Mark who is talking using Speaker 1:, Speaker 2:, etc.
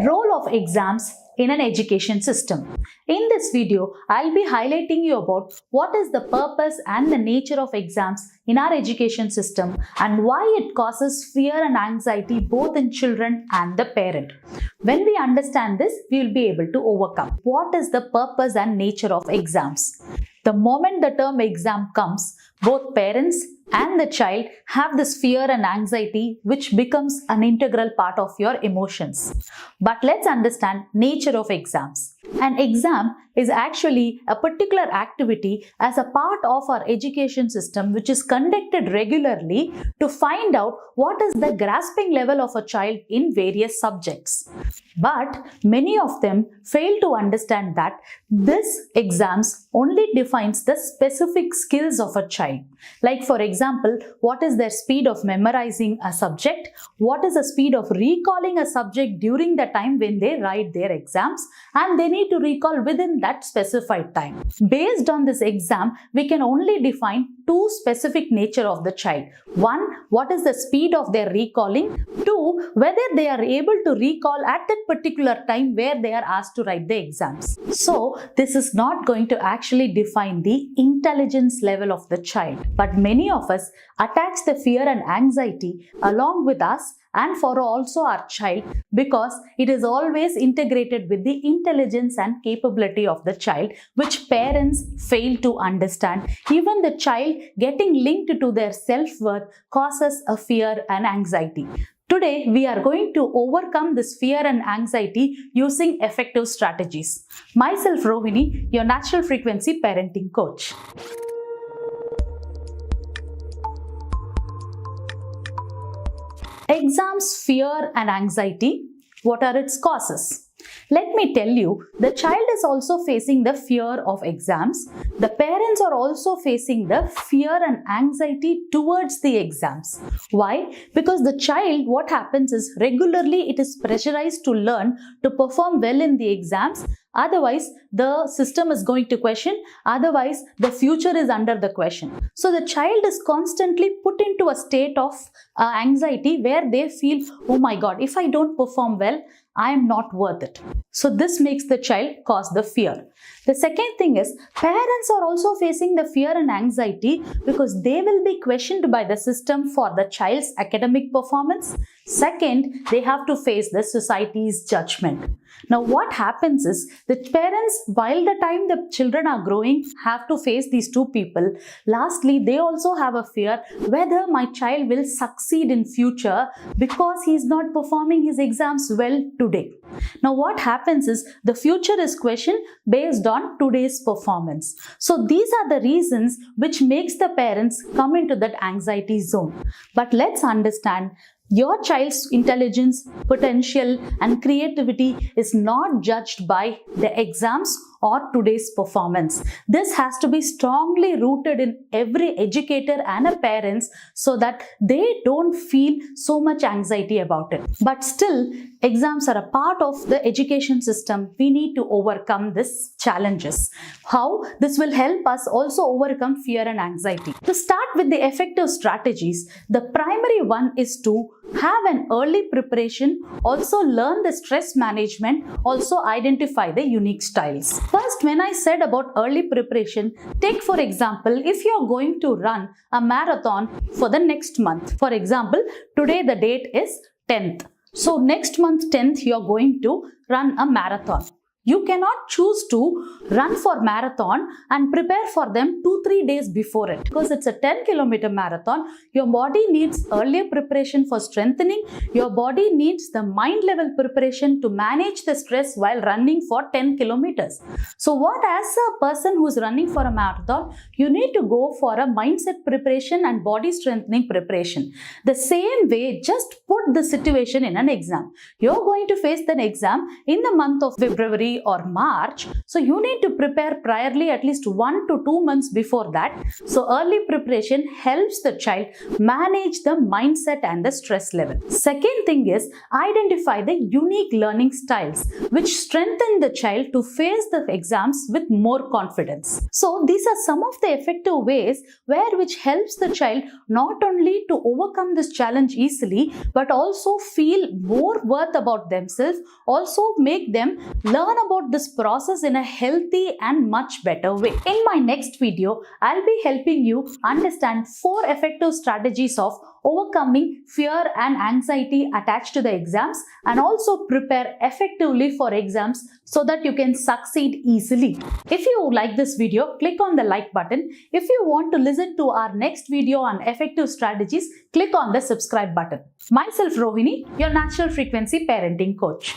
Speaker 1: Role of exams in an education system. In this video, I'll be highlighting you about what is the purpose and the nature of exams in our education system and why it causes fear and anxiety both in children and the parent. When we understand this, we will be able to overcome. What is the purpose and nature of exams? The moment the term exam comes, both parents and the child have this fear and anxiety which becomes an integral part of your emotions. But let's understand nature of exams. An exam is actually a particular activity as a part of our education system which is conducted regularly to find out what is the grasping level of a child in various subjects. But many of them fail to understand that this exams only defines the specific skills of a child. Like for example, what is their speed of memorizing a subject, what is the speed of recalling a subject during the time when they write their exams, and they need to recall within that specified time. Based on this exam, we can only define two specific nature of the child. One, what is the speed of their recalling? Two, whether they are able to recall at that particular time where they are asked to write the exams. So, this is not going to actually define the intelligence level of the child. But many of us attach the fear and anxiety along with us and for also our child because it is always integrated with the intelligence and capability of the child, which parents fail to understand. Even the child getting linked to their self-worth causes a fear and anxiety. Today, we are going to overcome this fear and anxiety using effective strategies. Myself, Rohini, your natural frequency parenting coach. Exams, fear and anxiety. What are its causes? Let me tell you, the child is also facing the fear of exams. The parents are also facing the fear and anxiety towards the exams. Why? Because the child, what happens is regularly it is pressurized to learn to perform well in the exams. Otherwise, the system is going to question. Otherwise, the future is under the question. So, the child is constantly put into a state of anxiety where they feel, oh my God, if I don't perform well, I am not worth it. So, this makes the child cause the fear. The second thing is, parents are also facing the fear and anxiety because they will be questioned by the system for the child's academic performance. Second, they have to face the society's judgment. Now, what happens is the parents, while the time the children are growing, have to face these two people. Lastly, they also have a fear whether my child will succeed in future because he is not performing his exams well today. Now, what happens is the future is questioned based on today's performance. So, these are the reasons which makes the parents come into that anxiety zone. But let's understand, your child's intelligence, potential and creativity is not judged by the exams or today's performance. This has to be strongly rooted in every educator and a parents so that they don't feel so much anxiety about it. But still, exams are a part of the education system. We need to overcome these challenges. How? This will help us also overcome fear and anxiety. To start with the effective strategies, the primary one is to have an early preparation, also learn the stress management, also identify the unique styles. First, when I said about early preparation, take for example, if you are going to run a marathon for the next month. For example, today the date is 10th. So next month 10th you are going to run a marathon. You cannot choose to run for marathon and prepare for them 2-3 days before it. Because it's a 10-kilometer marathon, your body needs earlier preparation for strengthening. Your body needs the mind level preparation to manage the stress while running for 10 kilometers. So what, as a person who is running for a marathon, you need to go for a mindset preparation and body strengthening preparation. The same way, just put the situation in an exam. You're going to face an exam in the month of February February or March, so you need to prepare priorly at least 1 to 2 months before that. So early preparation helps the child manage the mindset and the stress level. Second thing is identify the unique learning styles which strengthen the child to face the exams with more confidence. So these are some of the effective ways which helps the child not only to overcome this challenge easily but also feel more worth about themselves, also make them learn about this process in a healthy and much better way. In my next video, I'll be helping you understand 4 effective strategies of overcoming fear and anxiety attached to the exams and also prepare effectively for exams so that you can succeed easily. If you like this video, click on the like button. If you want to listen to our next video on effective strategies, click on the subscribe button. Myself Rohini, your natural frequency parenting coach.